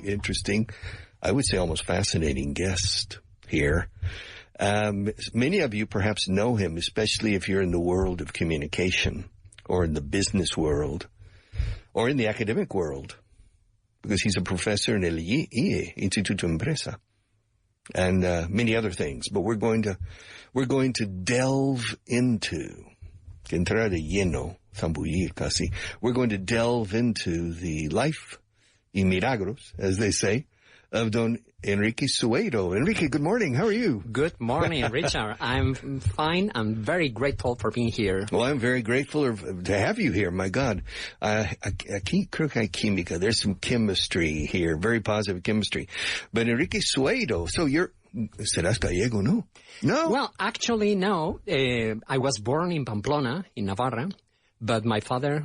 interesting, I would say almost fascinating guest here. Many of you perhaps know him, especially if you're in the world of communication or in the business world or in the academic world, because he's a professor in el IE, Instituto Empresa, and many other things. But we're going to delve into, entrar de lleno, zambullir casi. We're going to delve into the life y milagros, as they say, of Don Enrique Sueiro. Enrique, good morning. How are you? Good morning, Richard. I'm fine. I'm very grateful for being here. Well, I'm very grateful to have you here. My God. Aquí creo que hay química. There's some chemistry here, very positive chemistry. But Enrique Sueiro, so serás gallego, no? No? Well, actually, no. I was born in Pamplona, in Navarra, but my father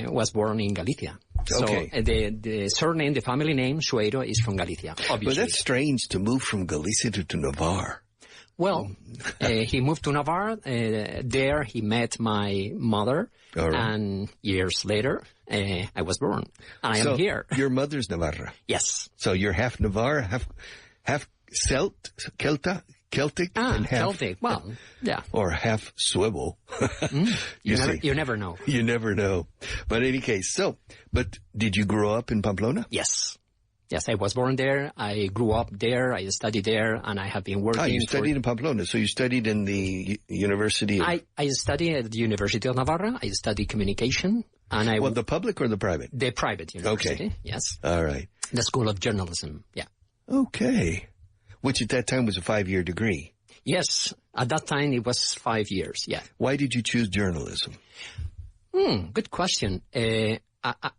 was born in Galicia. Okay. So the surname, the family name, Sueiro, is from Galicia, obviously. But that's strange to move from Galicia to Navarre. Well, he moved to Navarre. There he met my mother. All right. And years later, I was born. And I am here. Your mother's Navarra? Yes. So you're half Navarre, half Celtic, and half... Celtic, well, yeah. Or half Suevo. You never know. You never know. But in any case, but did you grow up in Pamplona? Yes. Yes, I was born there. I grew up there. I studied there, and I have been working. You studied in Pamplona, so you studied in the University of... I studied at the University of Navarra. I studied communication, and I... Well, the public or the private? The private university, okay. Yes. All right. The School of Journalism, yeah. Okay. Which at that time was a 5-year degree. Yes, at that time it was 5 years, yeah. Why did you choose journalism? Good question. I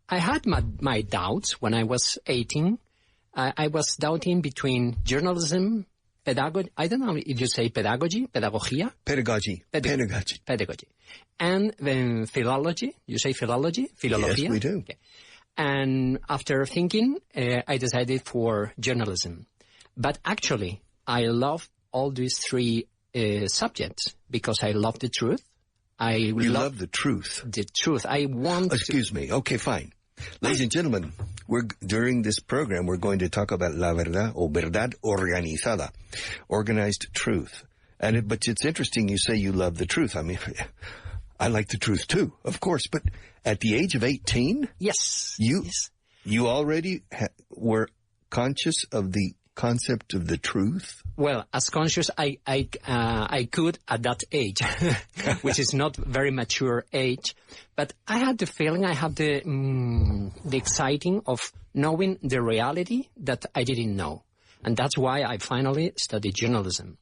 had my doubts when I was 18. I was doubting between journalism, pedagogy, I don't know if you say pedagogy, pedagogia? Pedagogy. And then philology, you say philology? Filología? Yes, we do. Okay. And after thinking, I decided for journalism. But actually, I love all these three subjects because I love the truth. You love the truth? The truth. I want Excuse me. Okay, fine. Ladies and gentlemen, during this program, we're going to talk about la verdad or verdad organizada, organized truth. But it's interesting you say you love the truth. I mean, I like the truth too, of course. But at the age of 18? Yes. You already were conscious of the concept of the truth? Well, as conscious I could at that age, which is not very mature age, but I had the feeling, I had the exciting of knowing the reality that I didn't know. And that's why I finally studied journalism.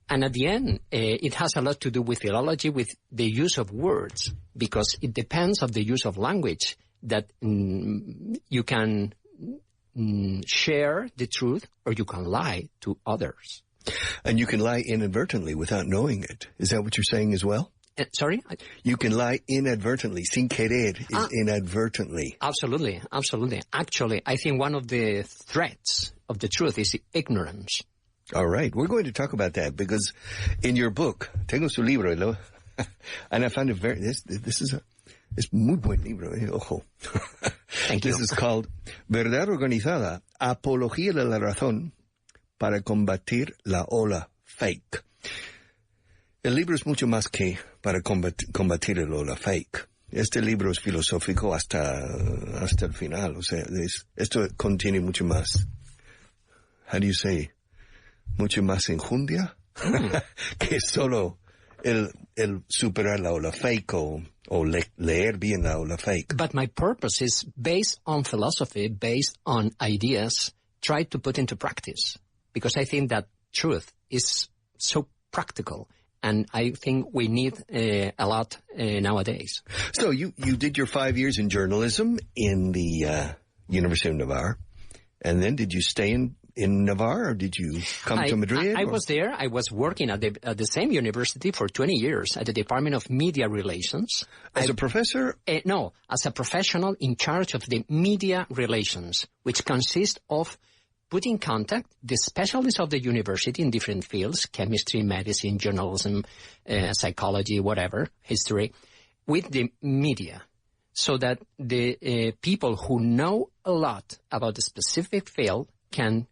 And at the end, it has a lot to do with philology, with the use of words, because it depends on the use of language that you can share the truth or you can lie to others. And you can lie inadvertently without knowing it. Is that what you're saying as well? Sorry? You can lie inadvertently. Sin querer is inadvertently. Absolutely, absolutely. Actually, I think one of the threats of the truth is ignorance. All right. We're going to talk about that because in your book, tengo su libro, and I found it this is es muy buen libro, ojo. Thank you. This is called Verdad Organizada, Apología de la Razón para combatir la ola fake. El libro es mucho más que para combatir el ola fake. Este libro es filosófico hasta el final. O sea, esto contiene mucho más. How do you say? Mucho más enjundia que solo el superar la ola fake o leer bien la ola fake. But my purpose is based on philosophy, based on ideas, try to put into practice. Because I think that truth is so practical. And I think we need a lot nowadays. So you did your 5 years in journalism in the University of Navarre. And then did you stay in Navarre, or did you come to Madrid? I was there. I was working at the same university for 20 years at the Department of Media Relations. As a professor? No, as a professional in charge of the media relations, which consists of put in contact the specialists of the university in different fields, chemistry, medicine, journalism, psychology, whatever, history, with the media. so that the people who know a lot about a specific field can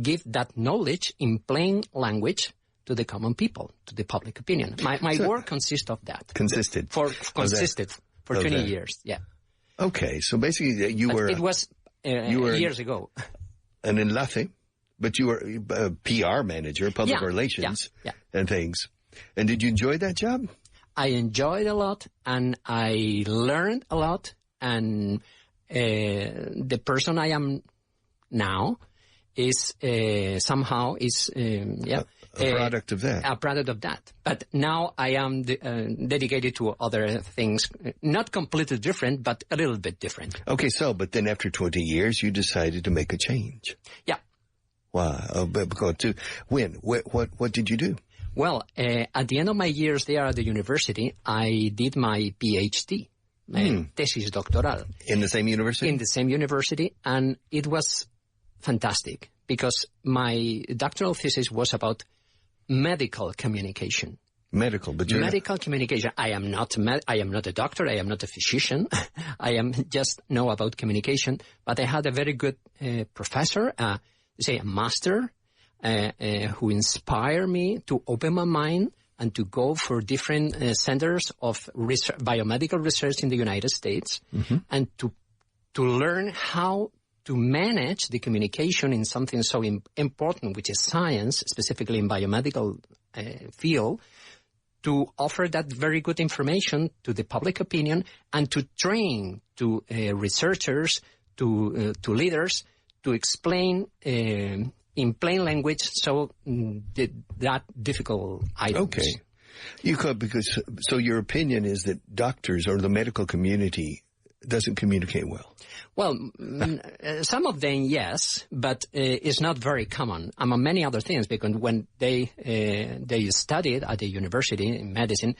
give that knowledge in plain language to the common people, to the public opinion. My work consists of that. Consisted for 20 years. Yeah. Okay, so basically it was years ago. An enlace, but you were a PR manager, public relations, and things. And did you enjoy that job? I enjoyed a lot, and I learned a lot, and the person I am now is somehow a product of that. A product of that. But now I am dedicated to other things, not completely different, but a little bit different. Okay, but then after 20 years, you decided to make a change. Yeah. Wow. When? What did you do? Well, at the end of my years there at the university, I did my PhD, my thesis doctoral. In the same university? In the same university, and it was fantastic because my doctoral thesis was about medical communication. Medical communication. I am not a doctor. I am not a physician. I am just know about communication. But I had a very good professor, a master, who inspired me to open my mind and to go for different centers of biomedical research in the United States, and to learn how to manage the communication in something so important, which is science, specifically in biomedical field, to offer that very good information to the public opinion and to train to researchers, to leaders, to explain in plain language that difficult items. Okay. So your opinion is that doctors or the medical community doesn't communicate well? Well, some of them, yes, but it's not very common among many other things, because when they studied at the university in medicine,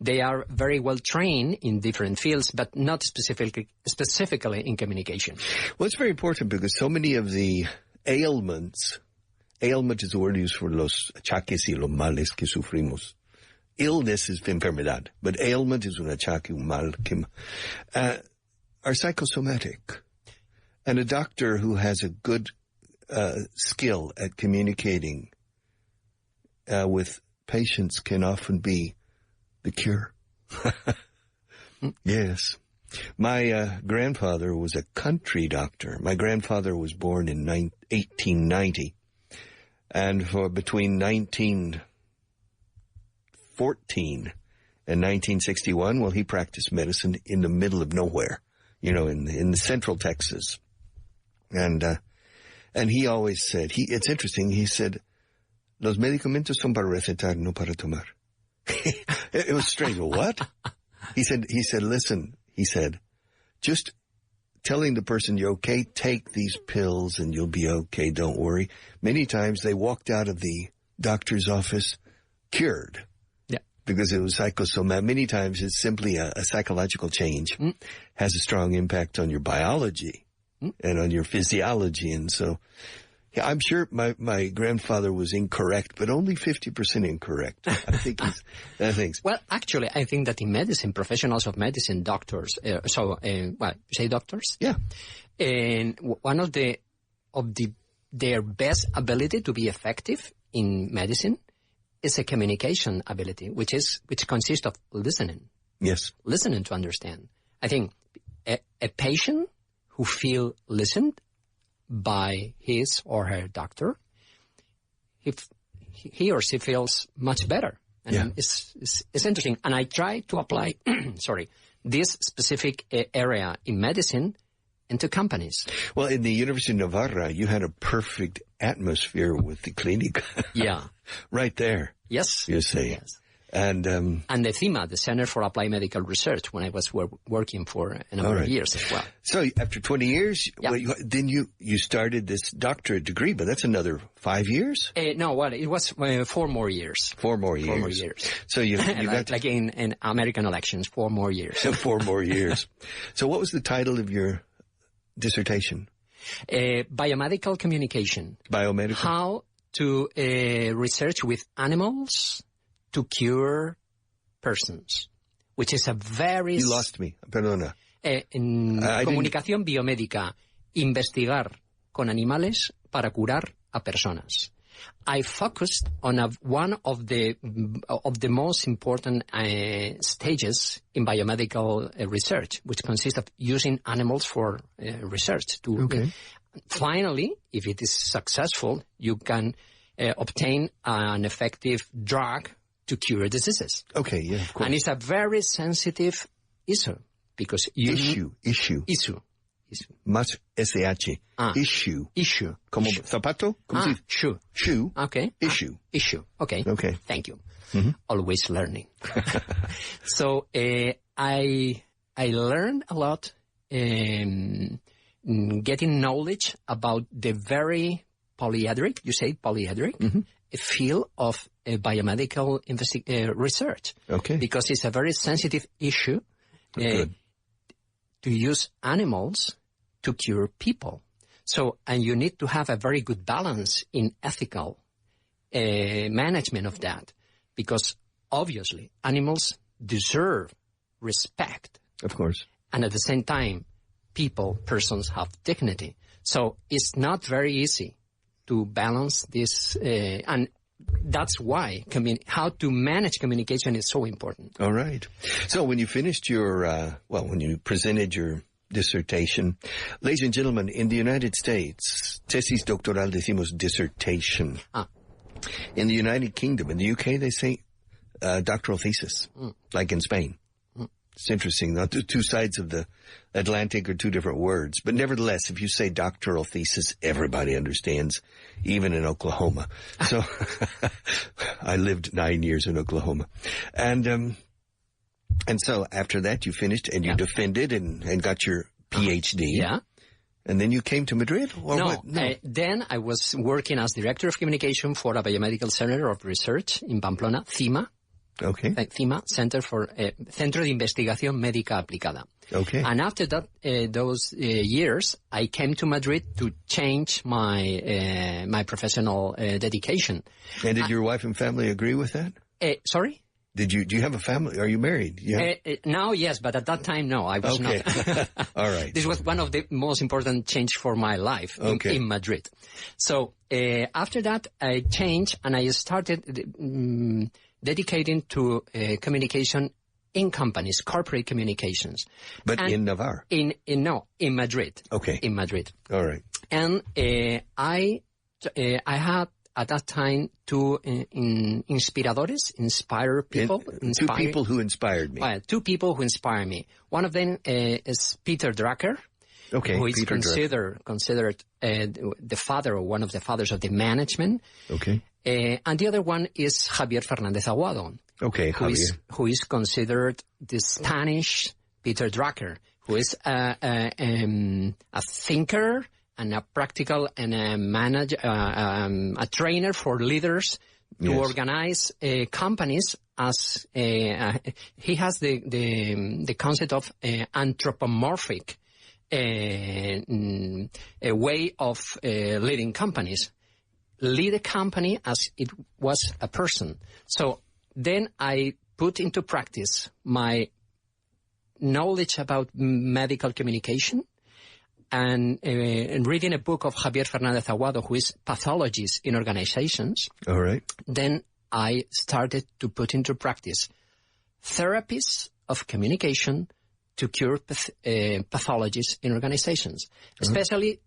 they are very well trained in different fields, but not specifically in communication. Well, it's very important because so many of the ailment is the word used for los achaques y los males que sufrimos. Illness is enfermedad, but ailment is un achaque, un mal, are psychosomatic. And a doctor who has a good skill at communicating with patients can often be the cure. Yes. My grandfather was a country doctor. My grandfather was born in 1890. And between 1914 and 1961, well, he practiced medicine in the middle of nowhere, in the central Texas. And he always said, it's interesting, he said, los medicamentos son para recetar, no para tomar. It was strange. What? He said, listen, he said, just telling the person you're okay, take these pills and you'll be okay, don't worry. Many times they walked out of the doctor's office cured. Yeah. Because it was psychosomatic. Many times it's simply a psychological change. Has a strong impact on your biology and on your physiology. And so, yeah, I'm sure my grandfather was incorrect, but only 50% incorrect. I think Well, actually, I think that in medicine, professionals of medicine, doctors, you say doctors? Yeah. And one of their best ability to be effective in medicine is a communication ability, which consists of listening. Yes. Listening to understand. I think a patient who feel listened by his or her doctor, he or she feels much better. And it's interesting. And I try to apply, this specific area in medicine into companies. Well, in the University of Navarra, you had a perfect atmosphere with the clinic. Yeah. Right there. Yes. You see. Yes. And the CIMA, the Center for Applied Medical Research, when I was working for a number of years as well. So after 20 years, then you started this doctorate degree, but that's another 5 years? No, well, it was 4 more years. 4 more years. 4 more years. So you got like in American elections, 4 more years. 4 more years. So what was the title of your dissertation? Biomedical communication. Biomedical. How to research with animals to cure persons, which is a very... You lost me. Perdona. Comunicación biomédica. Investigar con animales para curar a personas. I focused on one of the most important stages in biomedical research, which consists of using animals for research. Finally, if it is successful, you can obtain an effective drug to cure diseases. Okay, yeah, of course. And it's a very sensitive issue because Issue. Más SH. Issue. Como zapato? Shoe. Shoe. Okay. Issue. Issue. Okay. Okay. Thank you. Mm-hmm. Always learning. So I learned a lot getting knowledge about the very polyhedric, you say polyhedric, field of biomedical research. Okay. Because it's a very sensitive issue to use animals to cure people. So, and you need to have a very good balance in ethical management of that, because obviously animals deserve respect. Of course. And at the same time, persons have dignity. So it's not very easy to balance this, and that's why how to manage communication is so important. All right. So when you finished your, when you presented your dissertation, ladies and gentlemen, in the United States, tesis doctoral decimos dissertation. In the United Kingdom, in the UK, they say doctoral thesis, like in Spain. It's interesting. The two sides of the Atlantic are two different words. But nevertheless, if you say doctoral thesis, everybody understands, even in Oklahoma. So I lived 9 years in Oklahoma. And so after that, you finished and you defended and got your PhD. Yeah. And then you came to Madrid? Or no, what? No. Then I was working as Director of Communication for a Biomedical Center of Research in Pamplona, CIMA. Okay. CIMA, Centro de Investigación Médica Aplicada. Okay. And after that, those years, I came to Madrid to change my my professional dedication. And did your wife and family agree with that? Sorry? Do you have a family? Are you married? Yeah. Now, yes, but at that time, no, I was not. All right. This was one of the most important change for my life in Madrid. So after that, I changed and I started dedicating to communication in companies, corporate communications. But in Navarre? In Madrid. Okay. In Madrid. All right. And I had at that time two inspiradores, inspire people. Two people who inspired me. Two people who inspire me. One of them is Peter Drucker. Okay, who is Peter considered the father or one of the fathers of the management. Okay. And the other one is Javier Fernández Aguado. Okay, Javier. Who is considered the Spanish Peter Drucker, who is a thinker and a practical and a manager, a trainer for leaders to organize companies. As he has the concept of anthropomorphic a way of leading companies. Lead a company as it was a person. So then I put into practice my knowledge about medical communication and reading a book of Javier Fernández Aguado, who is pathologist in organizations. All right. Then I started to put into practice therapies of communication to cure pathologies in organizations, especially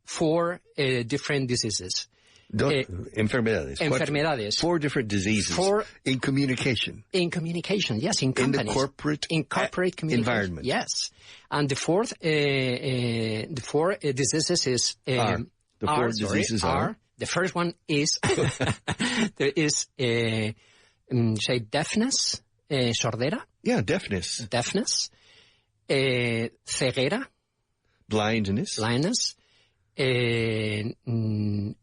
for different diseases. Enfermedades. Four different diseases. In communication. In communication, yes, in companies. In corporate communication. Environment. Yes. And the four diseases is... The first one is... there is, say, deafness, sordera. Yeah, deafness. Deafness. Ceguera. Blindness.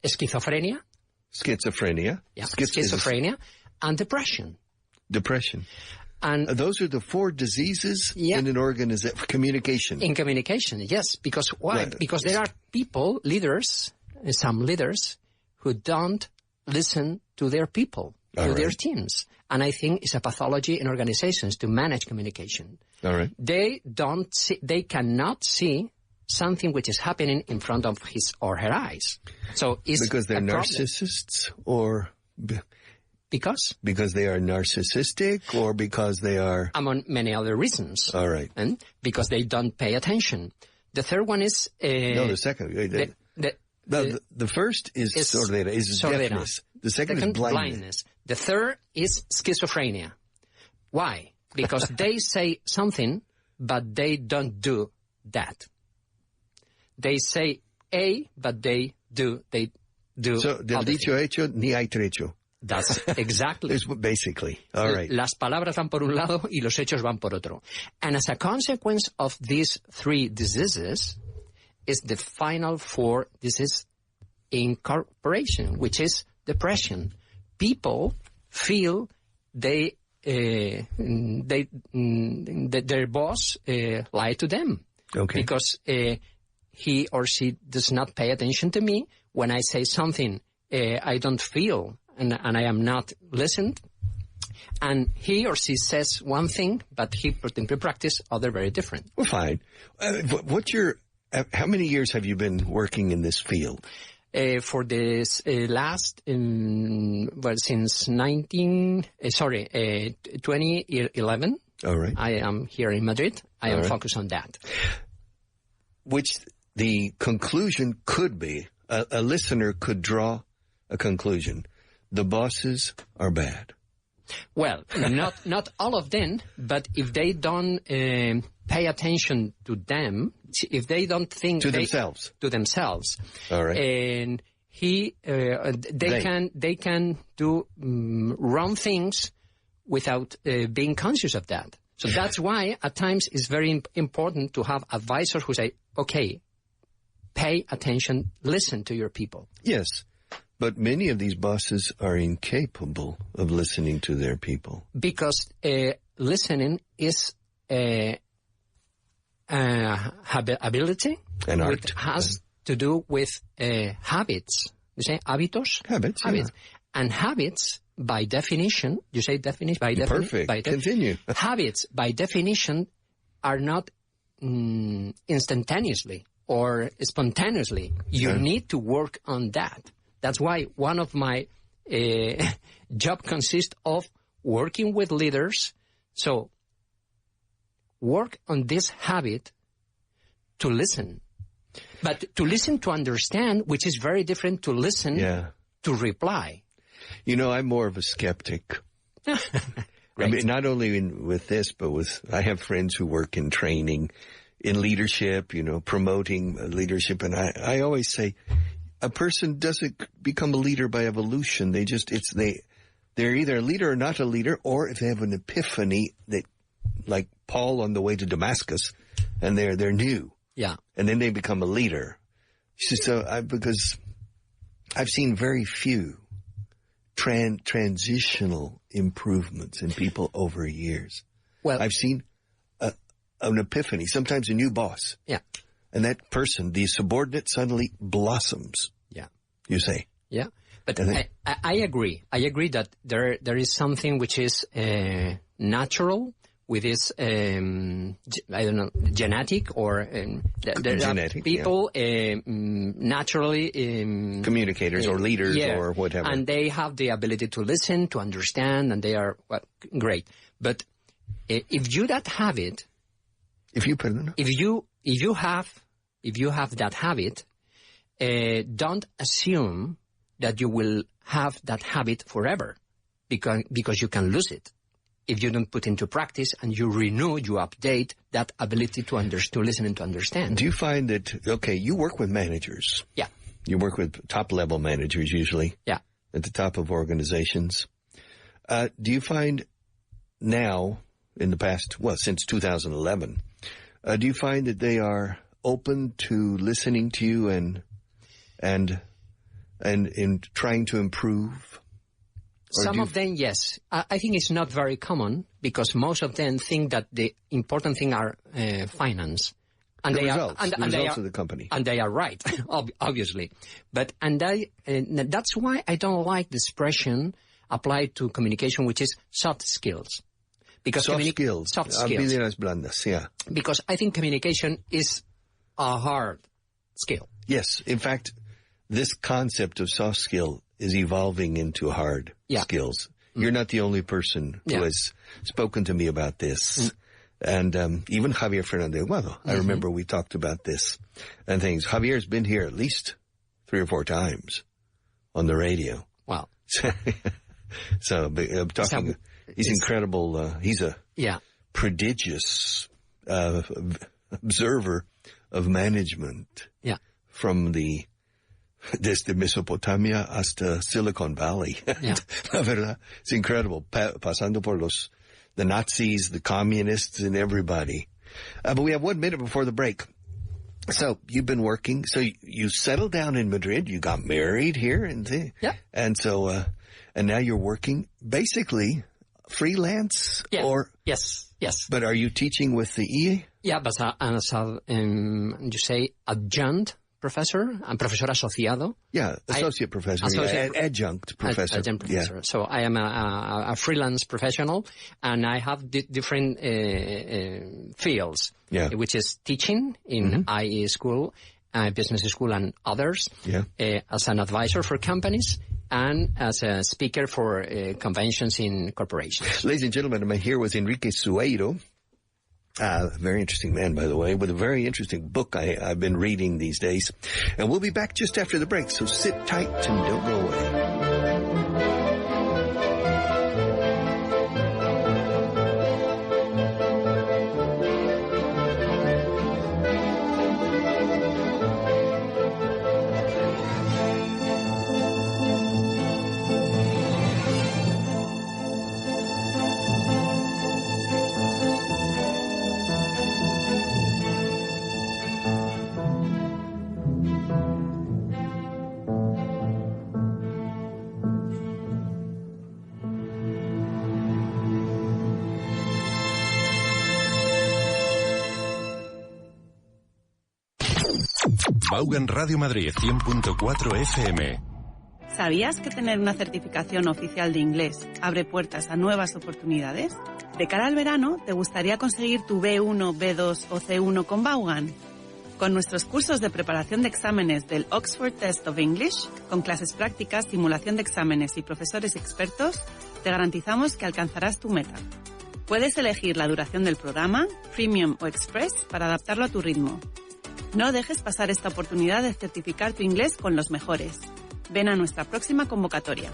Schizophrenia. Yeah. Schizophrenia. And depression. And those are the four diseases in an organization. Communication. In communication, yes. Because why? Right. Because there are people, leaders, some leaders, who don't listen to their people. to their teams. And I think it's a pathology in organizations to manage communication. All right. They cannot see something which is happening in front of his or her eyes. So it's because they're narcissists, or because they are narcissistic, or because they are, among many other reasons. All right. And because they don't pay attention. The third one is the second. The first is sordera, deafness. The second is blindness. The third is schizophrenia. Why? Because they say something, but they don't do that. They say A, but they do. So, del dicho hecho, ni hay trecho. That's exactly. It's basically. All right. Las palabras van por un lado y los hechos van por otro. And as a consequence of these three diseases, is the final four disease incorporation, which is depression. People feel that their boss lied to them. Okay. Because he or she does not pay attention to me when I say something I don't feel and I am not listened. And he or she says one thing, but he put into practice other very different. Well, fine. How many years have you been working in this field? For this since 2011. All right. I am here in Madrid. I am focused on that. Which the conclusion could be, a listener could draw a conclusion. The bosses are bad. Well, not all of them, but if they don't pay attention to them, if they don't think to themselves, all right, and they can do wrong things without being conscious of that. So that's why at times it's very important to have advisors who say, okay, pay attention, listen to your people. Yes. But many of these bosses are incapable of listening to their people. Because listening is ability. An art. Which has to do with habits. You say hábitos? Habits. Yeah. And habits, by definition, you say definition? Perfect. Continue. Habits, by definition, are not instantaneously or spontaneously. You need to work on that. That's why one of my job consists of working with leaders. So work on this habit to listen. But to listen to understand, which is very different to listen to reply. You know, I'm more of a skeptic. I mean, not only with this, but I have friends who work in training, in leadership, promoting leadership. And I always say, a person doesn't become a leader by evolution. They're either a leader or not a leader, or if they have an epiphany that, like Paul on the way to Damascus, and they're new. Yeah. And then they become a leader. So because I've seen very few transitional improvements in people over years. Well, I've seen an epiphany, sometimes a new boss. Yeah. And that person, the subordinate, suddenly blossoms. Yeah. You say. Yeah. But I agree. I agree that there is something which is natural with this, genetic or genetic, people naturally communicators or leaders or whatever, and they have the ability to listen, to understand, and they are great. But if you that habit, if you have that habit, don't assume that you will have that habit forever, because you can lose it if you don't put into practice and you renew, you update that ability to listen and to understand. Do you find that, you work with managers? Yeah. You work with top-level managers usually? Yeah. At the top of organizations. Do you find now, in the past, since 2011, do you find that they are open to listening to you and in trying to improve? Some of them, yes. I think it's not very common because most of them think that the important thing are finance. And the results of the company. And they are right, obviously. But that's why I don't like the expression, applied to communication, which is soft skills. Because soft skills. Habilidades blandas, yeah. Because I think communication is a hard skill. Yes. In fact, this concept of soft skill is evolving into hard skills. You're not the only person who has spoken to me about this. And even Javier Fernandez Aguado. I remember we talked about this and things. Javier's been here at least 3 or 4 times on the radio. Wow. So I'm talking, he's incredible. He's a prodigious observer of management. Yeah. From desde Mesopotamia hasta Silicon Valley. Yeah. La verdad, it's incredible. Pasando por the Nazis, the communists, and everybody. But we have 1 minute before the break. So you've been working. So you settled down in Madrid. You got married here, and so and now you're working basically freelance. Yeah. Or yes. But are you teaching with the IE? Yeah, but as you say, adjunct professor and profesor asociado. Yeah, associate professor. Adjunct professor. Adjunct professor. Yeah. So I am a freelance professional, and I have different fields, which is teaching in IE school, business school, and others, as an advisor for companies, and as a speaker for conventions in corporations. Ladies and gentlemen, I'm here with Enrique Sueiro. Very interesting man, by the way, with a very interesting book I've been reading these days. And we'll be back just after the break, so sit tight and don't go away. Vaughan Radio Madrid 100.4 FM. ¿Sabías que tener una certificación oficial de inglés abre puertas a nuevas oportunidades? De cara al verano, ¿te gustaría conseguir tu B1, B2 o C1 con Vaughan? Con nuestros cursos de preparación de exámenes del Oxford Test of English, con clases prácticas, simulación de exámenes y profesores expertos, te garantizamos que alcanzarás tu meta. Puedes elegir la duración del programa, Premium o Express, para adaptarlo a tu ritmo. No dejes pasar esta oportunidad de certificar tu inglés con los mejores. Ven a nuestra próxima convocatoria.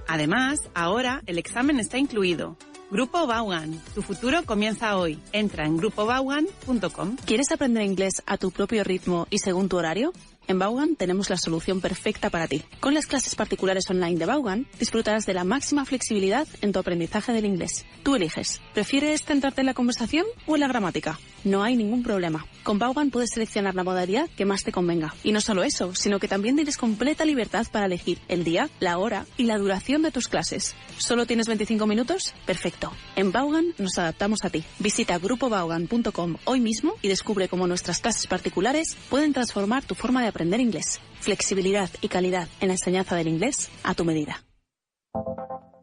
Además, ahora el examen está incluido. Grupo Vaughan, tu futuro comienza hoy. Entra en grupovaughan.com. ¿Quieres aprender inglés a tu propio ritmo y según tu horario? En Vaughan tenemos la solución perfecta para ti. Con las clases particulares online de Vaughan, disfrutarás de la máxima flexibilidad en tu aprendizaje del inglés. Tú eliges. ¿Prefieres centrarte en la conversación o en la gramática? No hay ningún problema. Con Vaughan puedes seleccionar la modalidad que más te convenga. Y no solo eso, sino que también tienes completa libertad para elegir el día, la hora y la duración de tus clases. ¿Solo tienes 25 minutos? Perfecto. En Vaughan nos adaptamos a ti. Visita grupovaughan.com hoy mismo y descubre cómo nuestras clases particulares pueden transformar tu forma de aprender inglés. Flexibilidad y calidad en la enseñanza del inglés a tu medida.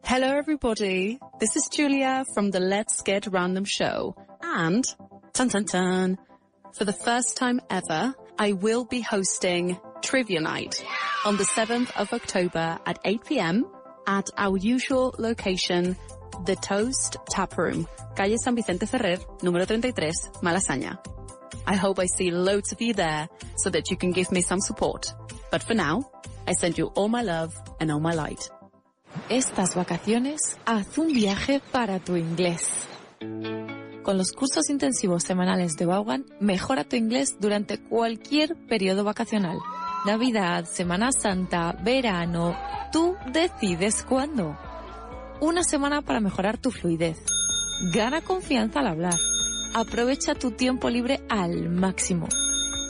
Hello everybody, this is Julia from the Let's Get Random show. And, dun dun dun, for the first time ever, I will be hosting Trivia Night on the 7th of October at 8 p.m. at our usual location, The Toast Tap Room, calle San Vicente Ferrer, número 33, Malasaña. I hope I see loads of you there so that you can give me some support. But for now, I send you all my love and all my light. Estas vacaciones, haz un viaje para tu inglés. Con los cursos intensivos semanales de Vaughan, mejora tu inglés durante cualquier periodo vacacional. Navidad, Semana Santa, verano, tú decides cuándo. Una semana para mejorar tu fluidez. Gana confianza al hablar. Aprovecha tu tiempo libre al máximo.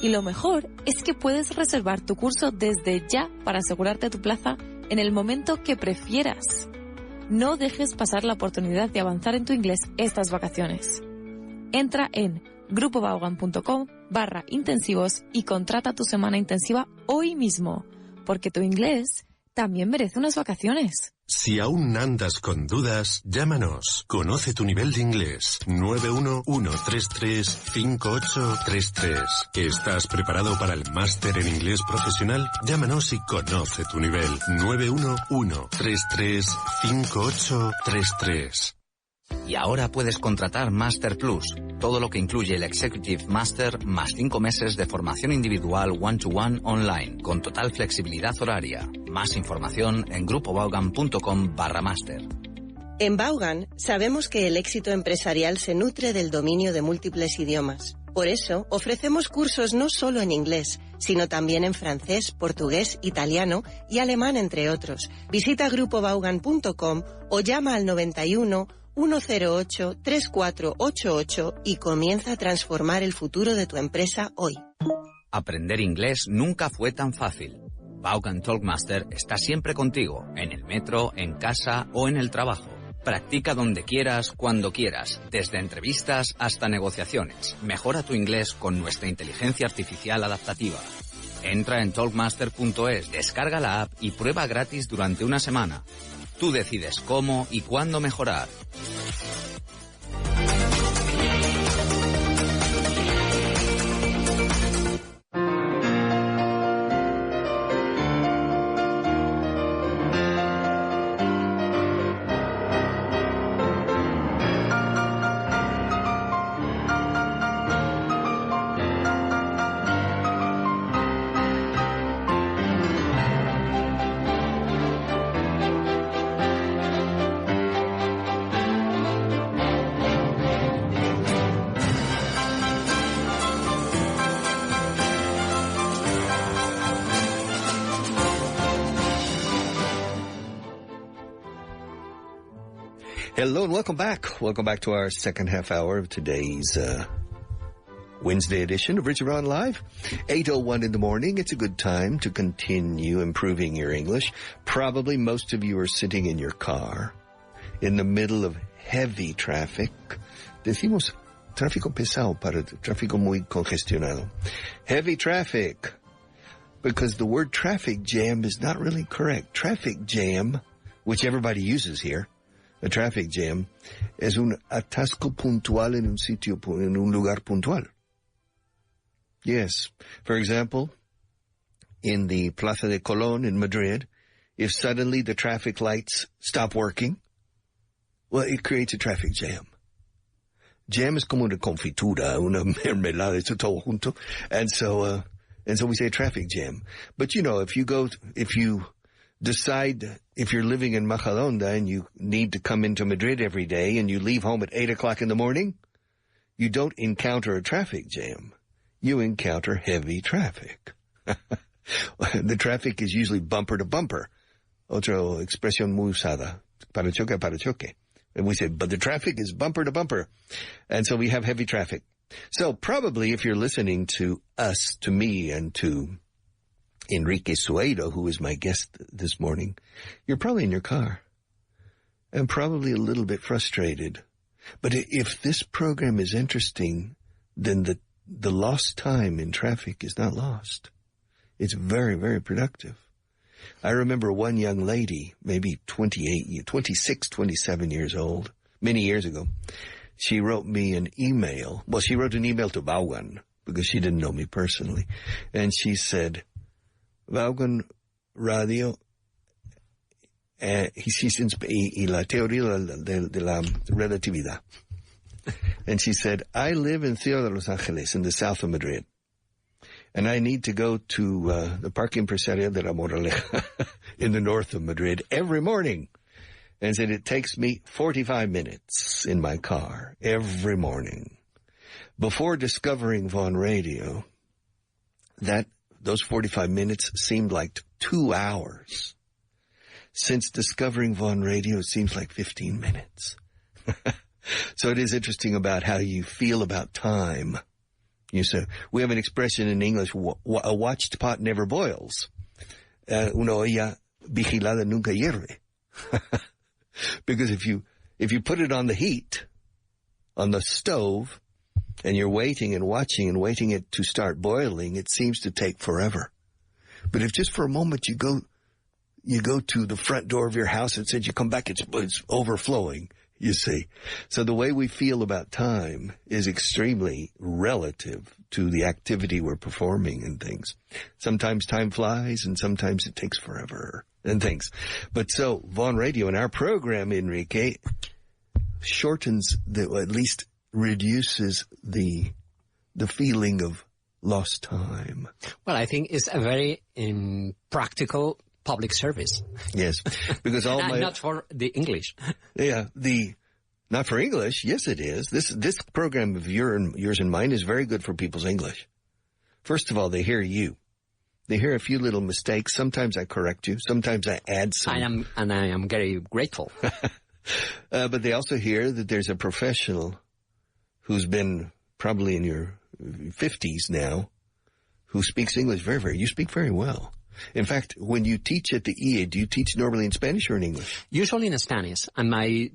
Y lo mejor es que puedes reservar tu curso desde ya para asegurarte tu plaza en el momento que prefieras. No dejes pasar la oportunidad de avanzar en tu inglés estas vacaciones. Entra en grupovaughan.com/intensivos y contrata tu semana intensiva hoy mismo, porque tu inglés también merece unas vacaciones. Si aún andas con dudas, llámanos. Conoce tu nivel de inglés. 911335833. ¿Estás preparado para el máster en inglés profesional? Llámanos y conoce tu nivel. 911335833. Y ahora puedes contratar Master Plus, todo lo que incluye el Executive Master más 5 meses de formación individual one-to-one online, con total flexibilidad horaria. Más información en grupovaughan.com/master. En Vaughan sabemos que el éxito empresarial se nutre del dominio de múltiples idiomas. Por eso ofrecemos cursos no solo en inglés, sino también en francés, portugués, italiano y alemán, entre otros. Visita grupovaughan.com o llama al 91 108 3488 y comienza a transformar el futuro de tu empresa hoy. Aprender inglés nunca fue tan fácil. Vaughan Talkmaster está siempre contigo, en el metro, en casa o en el trabajo. Practica donde quieras, cuando quieras, desde entrevistas hasta negociaciones. Mejora tu inglés con nuestra inteligencia artificial adaptativa. Entra en talkmaster.es, descarga la app y prueba gratis durante una semana. Tú decides cómo y cuándo mejorar. Hello and welcome back. Welcome back to our second half hour of today's Wednesday edition of Richard Ron Live. 8:01 in the morning. It's a good time to continue improving your English. Probably most of you are sitting in your car in the middle of heavy traffic. Decimos tráfico pesado para tráfico muy congestionado. Heavy traffic. Because the word traffic jam is not really correct. Traffic jam, which everybody uses here, a traffic jam, es un atasco puntual en un sitio, en un lugar puntual. Yes. For example, in the Plaza de Colón in Madrid, if suddenly the traffic lights stop working, well, it creates a traffic jam. Jam es como una confitura, una mermelada, eso todo junto. And so we say traffic jam. But you know, if you decide, if you're living in Majadahonda and you need to come into Madrid every day and you leave home at 8 o'clock in the morning, you don't encounter a traffic jam. You encounter heavy traffic. The traffic is usually bumper to bumper. Otra expresión muy usada. Parachoque a parachoque. And we say, but the traffic is bumper to bumper. And so we have heavy traffic. So probably if you're listening to us, to me, and to Enrique Sueiro, who is my guest this morning, you're probably in your car and probably a little bit frustrated. But if this program is interesting, then the lost time in traffic is not lost. It's very, very productive. I remember one young lady, maybe 26, 27 years old, many years ago. She wrote me an email. Well, she wrote an email to Vaughan because she didn't know me personally. And she said, Vaughan Radio, y la teoría de la relatividad. And she said, I live in Ciudad de Los Ángeles in the south of Madrid. And I need to go to the Parque Empresarial de la Moraleja in the north of Madrid every morning. And said it takes me 45 minutes in my car every morning. Before discovering Vaughan Radio, those 45 minutes seemed like 2 hours. Since discovering Vaughan Radio, it seems like 15 minutes. So it is interesting about how you feel about time. You say, we have an expression in English, a watched pot never boils. Una olla vigilada nunca hierve. Because if you put it on the heat, on the stove, and you're waiting and watching and waiting it to start boiling, it seems to take forever. But if just for a moment you you go to the front door of your house and said you come back, it's overflowing, you see. So the way we feel about time is extremely relative to the activity we're performing and things. Sometimes time flies and sometimes it takes forever and things. But so Vaughan Radio in our program, Enrique, shortens at least reduces the feeling of lost time. Well, I think it's a very practical public service. Yes, because not for the English. Yeah, not for English. Yes, it is. This program of yours and mine is very good for people's English. First of all, they hear you. They hear a few little mistakes. Sometimes I correct you. Sometimes I add some. I am very grateful. But they also hear that there's a professional who's been probably in your 50s now, who speaks English you speak very well. In fact, when you teach at the EA, do you teach normally in Spanish or in English? Usually in Spanish. And my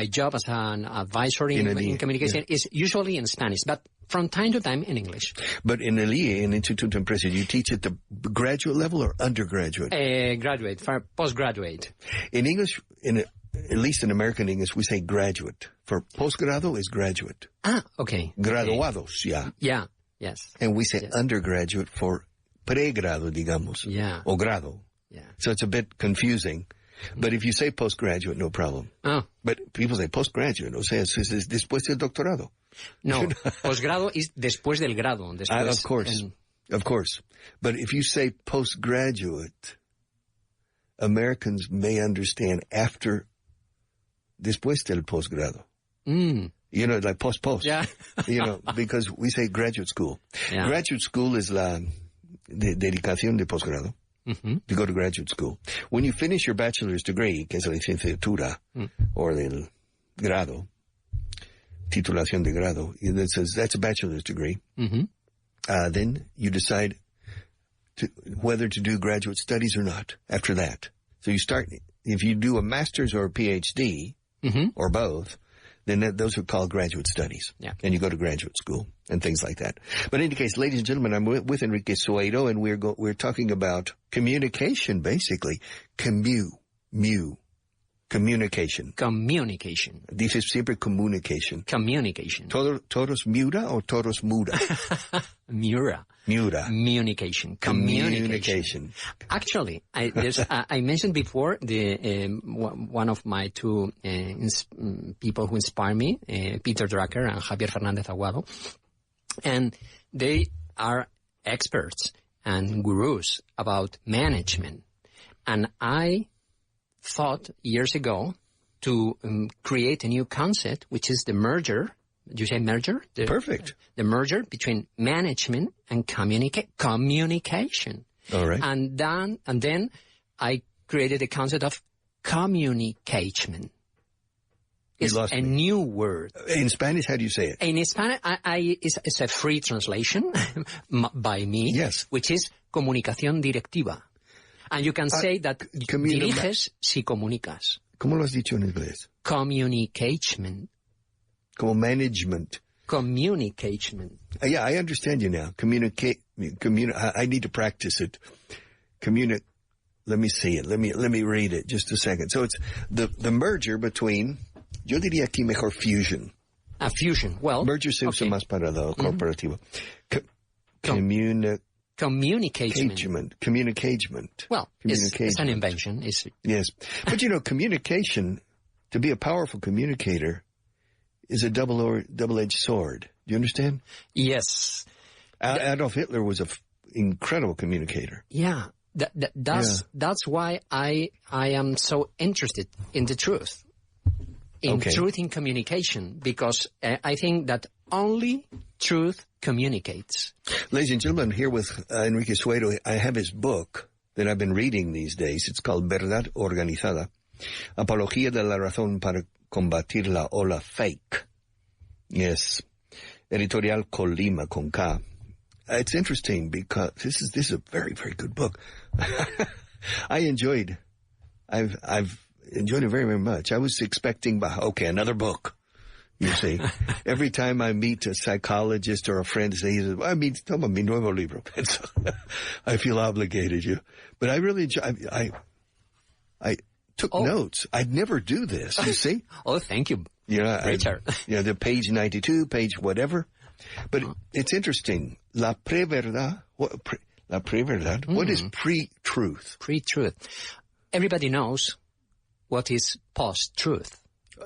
job as an advisor in communication is usually in Spanish, but from time to time in English. But in el IE, in Instituto de Empresa, you teach at the graduate level or undergraduate? Graduate, postgraduate. In English, at least in American English, we say graduate. For postgrado is graduate. Ah, okay. Graduados, yeah. Yeah, yes. And we say undergraduate for pregrado, digamos. Yeah. O grado. Yeah. So it's a bit confusing. But if you say postgraduate, no problem. Oh. But people say postgraduate, o sea, es después del doctorado. No, posgrado is después del grado. Of course. Of course. But if you say postgraduate, Americans may understand after, después del posgrado. You know, like post. Yeah. You know, because we say graduate school. Yeah. Graduate school is la dedicación de posgrado. To go to graduate school. When you finish your bachelor's degree, que es la licenciatura, or the grado, titulación de grado, that says that's a bachelor's degree, then you decide whether to do graduate studies or not after that. So you start, if you do a master's or a PhD, or both, then those are called graduate studies. Yeah. And you go to graduate school and things like that. But in any case, ladies and gentlemen, I'm with Enrique Sueiro, and we're talking about communication, basically. Communication. Communication. Dices siempre communication. Communication. ¿Todos miura o todos muda? Miura. Communication. Actually, I mentioned before one of my two people who inspire me, Peter Drucker and Javier Fernández Aguado, and they are experts and gurus about management. And I thought years ago to create a new concept, which is the merger. Do you say merger? Perfect. The merger between management and communication. All right. And then I created a concept of communication. It's a new word. In Spanish, how do you say it? In Spanish, it's a free translation by me, yes, which is comunicación directiva. And you can say that diriges si comunicas. ¿Cómo lo has dicho en inglés? Communication. Como management. Communication. Yeah, I understand you now. I need to practice it. Let me see it. Let me read it just a second. So it's the merger between, yo diría aquí mejor fusion. A fusion. Well, merger se usa más para lo corporativo. Communication. Well, it's an invention. Yes. But you know, communication, to be a powerful communicator, is a double-edged sword. Do you understand? Yes. Adolf Hitler was an incredible communicator. Yeah. That's why I am so interested in the truth. Truth in communication, because I think that only truth communicates. Ladies and gentlemen, I'm here with Enrique Sueiro. I have his book that I've been reading these days. It's called Verdad Organizada, Apología de la Razón para Combatir la Ola Fake. Yes. Editorial Kolima con K. It's interesting because this is a very, very good book. I've enjoyed it very, very much. I was expecting, another book. You see, every time I meet a psychologist or a friend, toma mi nuevo libro. I feel obligated, but I really enjoy. I took notes. I'd never do this, you see? Oh, thank you, Richard. The page 92, page whatever. But it's interesting. La preverdad, what is pre-truth? Pre-truth. Everybody knows what is post-truth.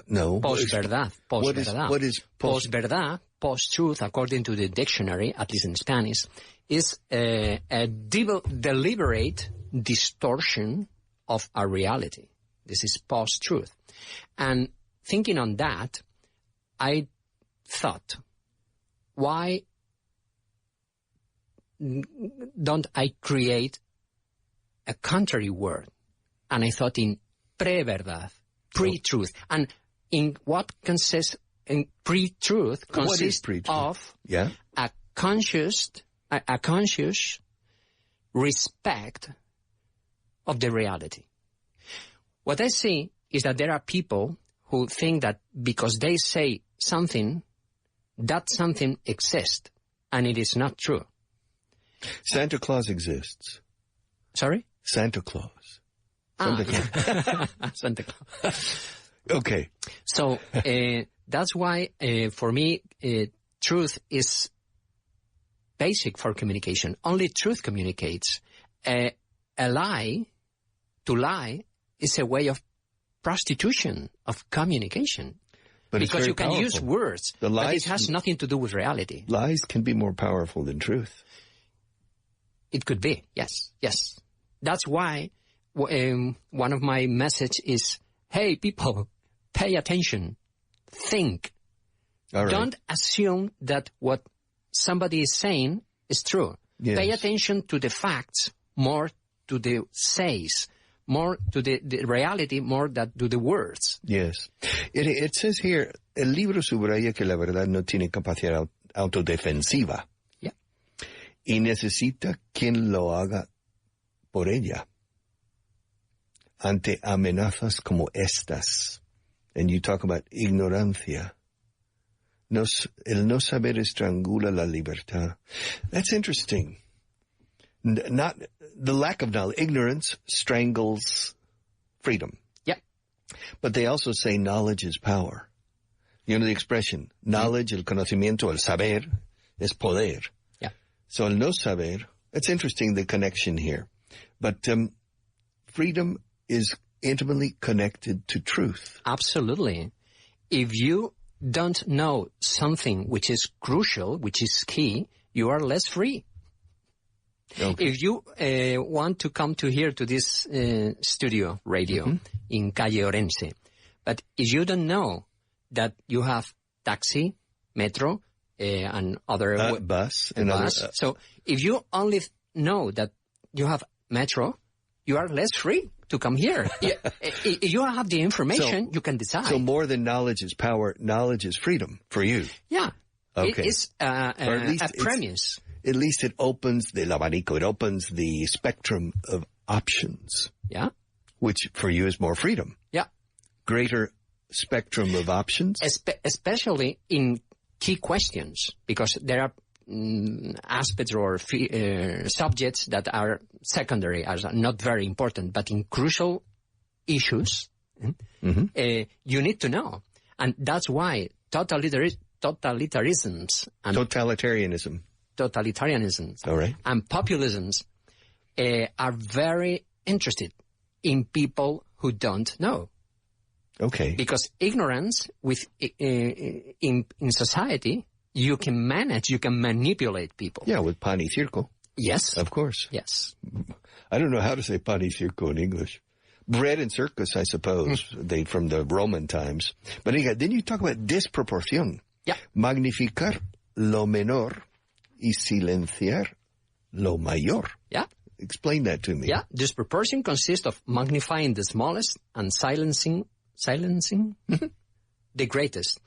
No. Post-verdad. Post-verdad. What is post-verdad? Post-truth, according to the dictionary, at least in Spanish, is a deliberate distortion of a reality. This is post-truth. And thinking on that, I thought, why don't I create a contrary word? And I thought in pre-verdad, pre-truth. And in what consists in pre-truth consists of a conscious respect of the reality. What I see is that there are people who think that because they say something, that something exists, and it is not true. Santa Claus exists. Sorry? Santa Claus. Santa Claus. Okay. So that's why, for me, truth is basic for communication. Only truth communicates. A lie, to lie, is a way of prostitution of communication. But because you can powerful. use words, but it has nothing to do with reality. Lies can be more powerful than truth. It could be, yes. That's why one of my messages is, hey, people, pay attention. Think. All right. Don't assume that what somebody is saying is true. Yes. Pay attention to the facts, more to the says, more to the reality, more than to the words. Yes. It says here, el libro subraya que la verdad no tiene capacidad autodefensiva. Yeah. Y necesita quien lo haga por ella. Ante amenazas como estas. And you talk about ignorancia. El no saber estrangula la libertad. That's interesting. Not the lack of knowledge. Ignorance strangles freedom. Yeah. But they also say knowledge is power. You know the expression, knowledge, el conocimiento, el saber, es poder. Yeah. So el no saber, it's interesting, the connection here. But freedom is intimately connected to truth. Absolutely. If you don't know something which is crucial, which is key, you are less free. Okay. If you want to come to this studio radio in Calle Orense, but if you don't know that you have taxi, metro, and other bus, so if you only know that you have metro, you are less free to come here. If you have the information, you can decide. So more than knowledge is power, knowledge is freedom for you. Yeah. Okay. It is a premise. At least it opens the abanico. It opens the spectrum of options. Yeah. Which for you is more freedom. Yeah. Greater spectrum of options. Especially in key questions, because there are aspects or subjects that are secondary, are not very important, but in crucial issues, you need to know. And that's why totalitarianisms and All right. and populisms are very interested in people who don't know. Okay. Because ignorance in society, you can manipulate people. Yeah, with pan y circo. Yes. Of course. Yes. I don't know how to say pan y circo in English. Bread and circus, I suppose, from the Roman times. But then you talk about disproporción. Yeah. Magnificar lo menor y silenciar lo mayor. Yeah. Explain that to me. Yeah. Disproportion consists of magnifying the smallest and silencing the greatest.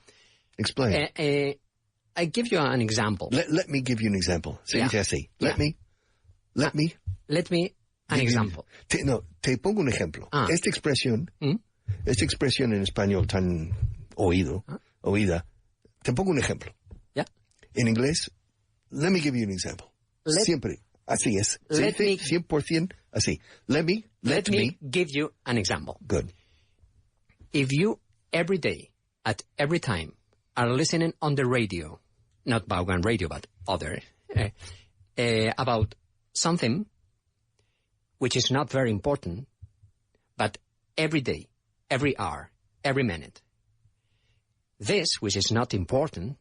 Explain. I give you an example. Let me give you an example. Sí. Let me an example. Te pongo un ejemplo. Esta expresión en español tan oída, te pongo un ejemplo. Yeah. En inglés, let me give you an example. Siempre. Así es. Let me 100% así. Let me give you an example. Good. If you every day, at every time, are listening on the radio, not Vaughan radio, but other, about something which is not very important, but every day, every hour, every minute, this, which is not important,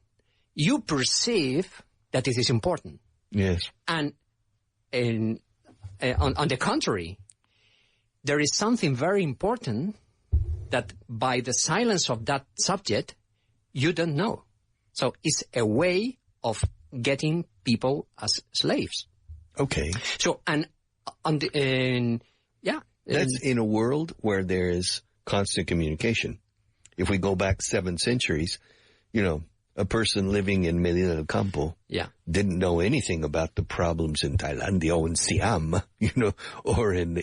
you perceive that it is important. Yes. And on the contrary, there is something very important that by the silence of that subject, you don't know. So it's a way of getting people as slaves. Okay. So, and on the, that's in a world where there is constant communication. If we go back 7 centuries, a person living in Medina del Campo didn't know anything about the problems in Thailandia or in Siam, or and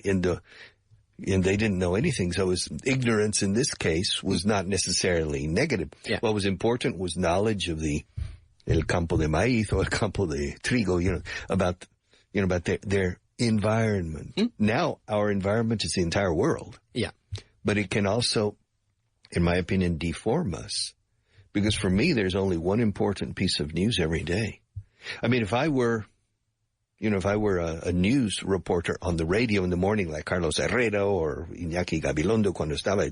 they didn't know anything. So ignorance in this case was not necessarily negative. Yeah. What was important was knowledge of el campo de maíz or el campo de trigo, about their environment. Now our environment is the entire world. Yeah. But it can also, in my opinion, deform us. Because for me, there's only one important piece of news every day. I mean, if I were a news reporter on the radio in the morning, like Carlos Herrera or Iñaki Gabilondo cuando estaba,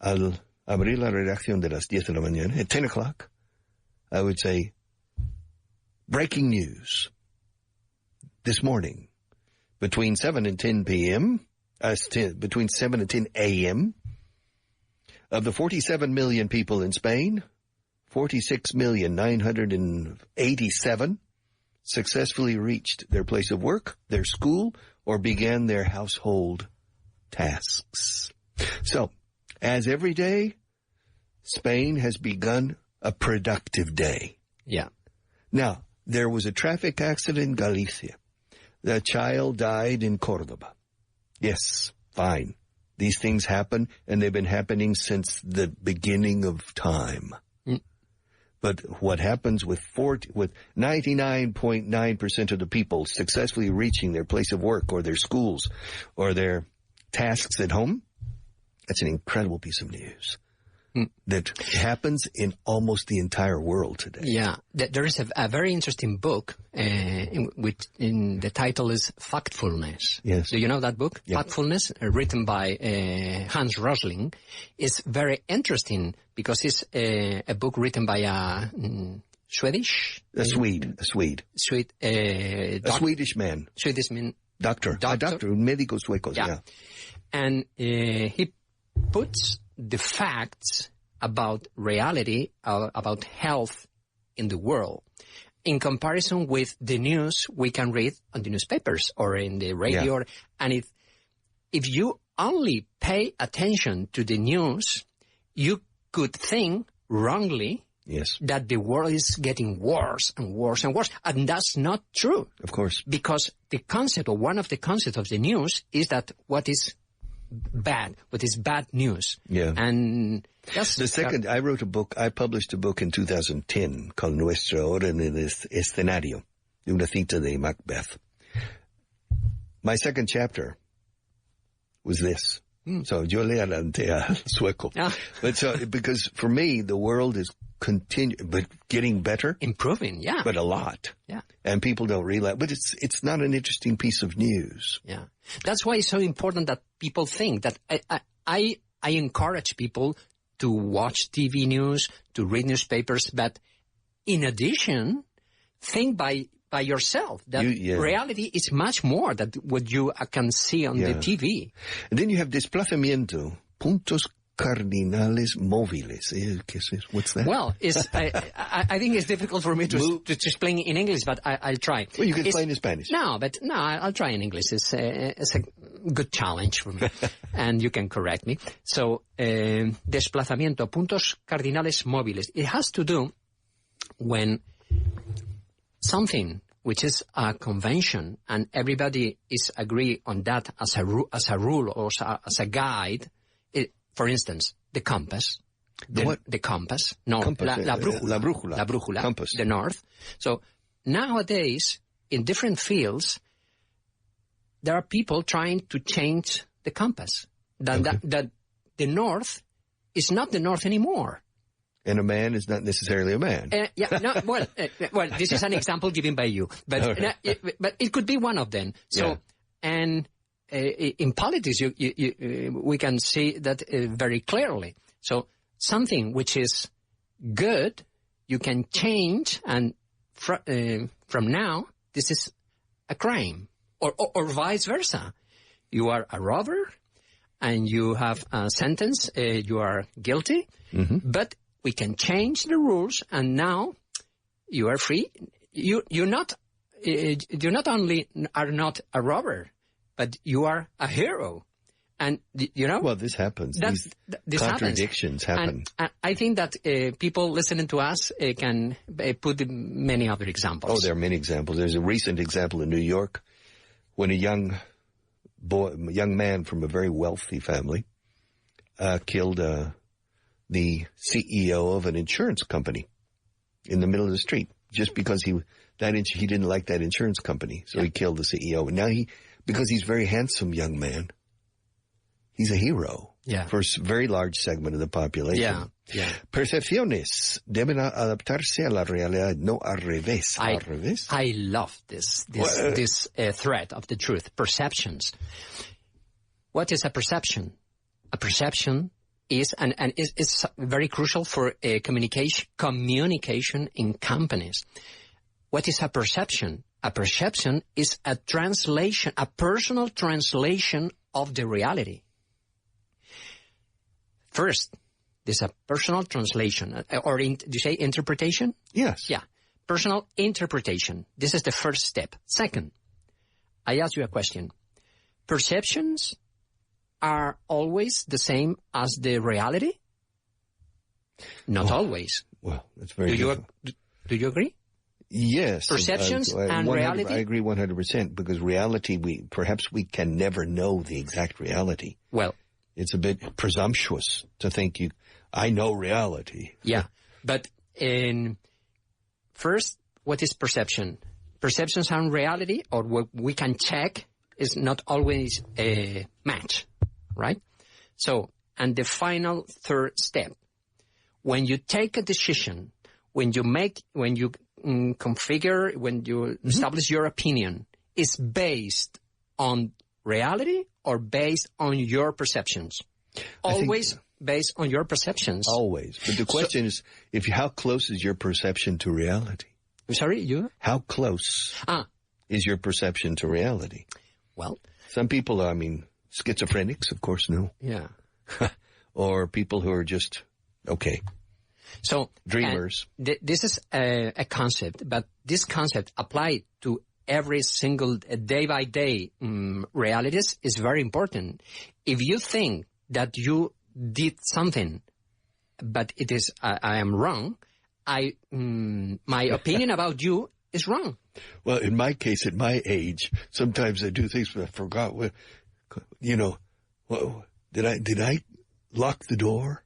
al abrir la redacción de las 10 de la mañana, at 10 o'clock, I would say, breaking news. This morning, between 7 and 10 p.m., between 7 and 10 a.m., of the 47 million people in Spain, 46,987 successfully reached their place of work, their school, or began their household tasks. So, as every day, Spain has begun a productive day. Yeah. Now, there was a traffic accident in Galicia. The child died in Cordoba. Yes, fine. These things happen, and they've been happening since the beginning of time. But what happens with 99.9% of the people successfully reaching their place of work or their schools or their tasks at home, that's an incredible piece of news that happens in almost the entire world today. Yeah. There is a very interesting book, the title is Factfulness. Yes. Do you know that book? Yeah. Factfulness, written by Hans Rosling. It's very interesting because it's a book written by a Swedish? A Swede. A Swedish man. Swedish man. Doctor. A doctor. Médicos suecos, yeah. And he puts the facts about reality, about health in the world, in comparison with the news we can read on the newspapers or in the radio. Yeah. And if you only pay attention to the news, you could think wrongly that the world is getting worse and worse and worse. And that's not true. Of course. Because the concept, or one of the concepts of the news, is that what is bad news. Yeah. And that's I published a book in 2010 called Nuestra Hora en el Escenario, de una cita de Macbeth. My second chapter was this. So yo le adelanté al sueco. But because for me, the world is getting better. Improving, yeah. But a lot. Yeah. And people don't realize, but it's not an interesting piece of news. Yeah. That's why it's so important that people think that I encourage people to watch TV news, to read newspapers, but in addition, think by yourself that reality is much more than what you can see on the TV. And then you have desplazamiento, puntos cardinales móviles. What's that? Well, I think it's difficult for me to explain in English, but I'll try. Well, you can explain in Spanish. No, I'll try in English. It's a good challenge for me, and you can correct me. So, desplazamiento, puntos cardinales móviles. It has to do when something which is a convention and everybody is agree on that as a rule or as a guide. For instance, the compass. The compass. No, compass, la brújula. La brújula. La brújula. Compass. The north. So nowadays, in different fields, there are people trying to change the compass. That the North is not the North anymore. And a man is not necessarily a man. Well, this is an example given by you, but but it could be one of them. So, and in politics, we can see that very clearly. So, something which is good, you can change, and from now, this is a crime, or vice versa. You are a robber, and you have a sentence. You are guilty, but we can change the rules, and now you are free. You not only are not a robber, but you are a hero. And, Well, this happens. These contradictions happen. And I think that people listening to us can put many other examples. Oh, there are many examples. There's a recent example in New York when a young man from a very wealthy family killed the CEO of an insurance company in the middle of the street just because he didn't like that insurance company. So he killed the CEO. And now because he's a very handsome young man, he's a hero for a very large segment of the population. Percepciones deben adaptarse a la realidad, no al revés. I love this thread of the truth. Perceptions. What is a perception? A perception is, and it's very crucial for communication in companies. What is a perception? A perception is a translation, a personal translation of the reality. First, there's a personal translation, or do you say interpretation? Yes. Yeah, personal interpretation. This is the first step. Second, I ask you a question. Perceptions are always the same as the reality? Not always. Well, that's very different. Do you agree? Yes. Perceptions and reality? I agree 100%, because reality, perhaps we can never know the exact reality. Well, it's a bit presumptuous to think I know reality. Yeah, but first, what is perception? Perceptions and reality, or what we can check, is not always a match, right? So, and the final third step, when you take a decision, when you configure, when you establish your opinion, is based on reality or based on your perceptions? Always based on your perceptions. Always. But the question is, how close is your perception to reality? I'm sorry, you? How close is your perception to reality? Well, some people, schizophrenics, of course, no. Yeah. Or people who are just, so dreamers. This is a concept, but this concept applied to every single day-by-day realities is very important. If you think that you did something, but it is I am wrong, my opinion about you is wrong. Well, in my case, at my age, sometimes I do things, but I forgot what, did I lock the door?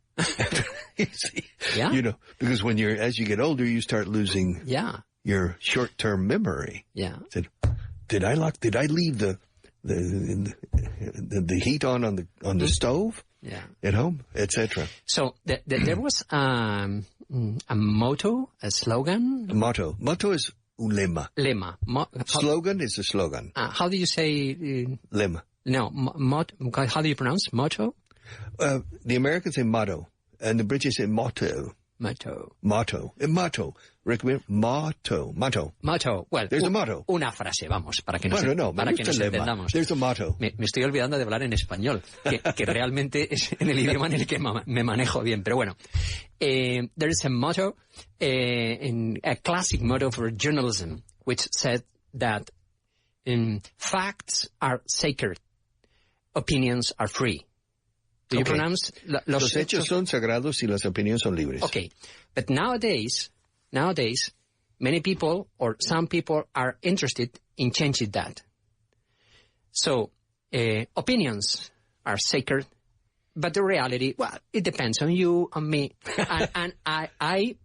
Because as you get older, you start losing your short-term memory. Yeah. Did I leave the heat on the stove? Yeah. At home, etc. So there was a motto, a slogan. Motto is un lema. Lema. Slogan is a slogan. How do you say? Lema. No, how do you pronounce motto? The Americans say motto, and the British say motto. Motto. Recommend motto. Motto. Well, there's a motto. Una frase, vamos, para que nos entendamos. There's a motto. Me estoy olvidando de hablar en español, que realmente es en el idioma en el que me manejo bien. Pero bueno, there is a motto, a classic motto for journalism, which said that facts are sacred, opinions are free. Do you pronounce los hechos son sagrados y las opiniones son libres? Okay, but nowadays, many people or some people are interested in changing that. So, opinions are sacred, but the reality, well, it depends on you, on me, and I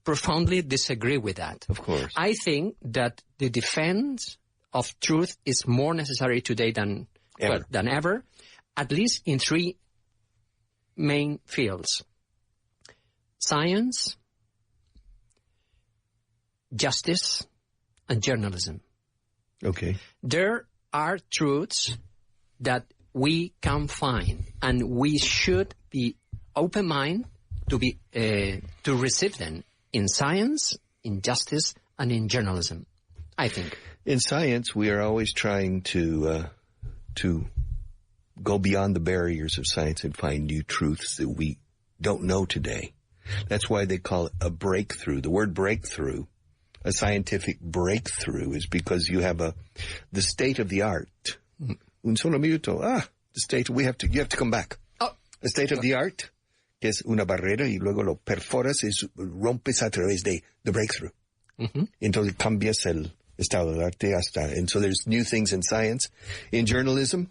profoundly disagree with that. Of course. I think that the defense of truth is more necessary today than ever, at least in three main fields: science, justice, and journalism. Okay. There are truths that we can find, and we should be open-minded to receive them in science, in justice, and in journalism, I think. In science, we are always trying to go beyond the barriers of science and find new truths that we don't know today. That's why they call it a breakthrough. The word breakthrough, a scientific breakthrough, is because you have the state of the art. Un solo minuto. You have to come back. The state of the art, que es una barrera, y luego lo perforas, rompes a través de the breakthrough. Entonces cambias el estado del arte hasta. And so there's new things in science. In journalism,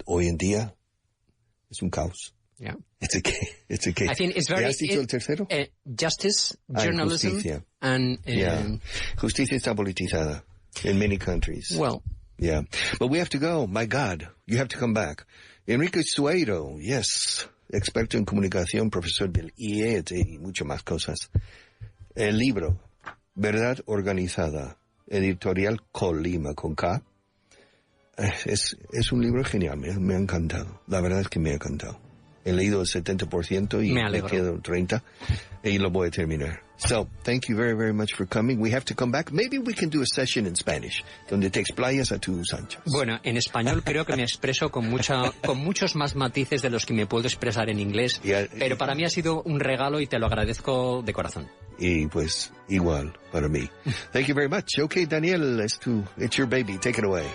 hoy en día, es un caos. Yeah. It's a case. I think it's very... el tercero? Justice, journalism, justicia. And... Justicia está politizada in many countries. Well... Yeah. But we have to go. My God, you have to come back. Enrique Sueiro, yes, experto en comunicación, profesor del IET y muchas más cosas. El libro, Verdad Organizada, Editorial Kolima, con K. Es un libro genial, me ha encantado. La verdad es que me ha encantado. He leído el 70% y me quedo 30% y lo voy a terminar. So, thank you very, very much for coming. We have to come back. Maybe we can do a session in Spanish, donde te explayas a tus anchas. Bueno, en español creo que me expreso con muchos más matices de los que me puedo expresar en inglés. Pero para mí ha sido un regalo y te lo agradezco de corazón. Y pues, igual para mí. Thank you very much. Okay, Daniel, it's your baby. Take it away.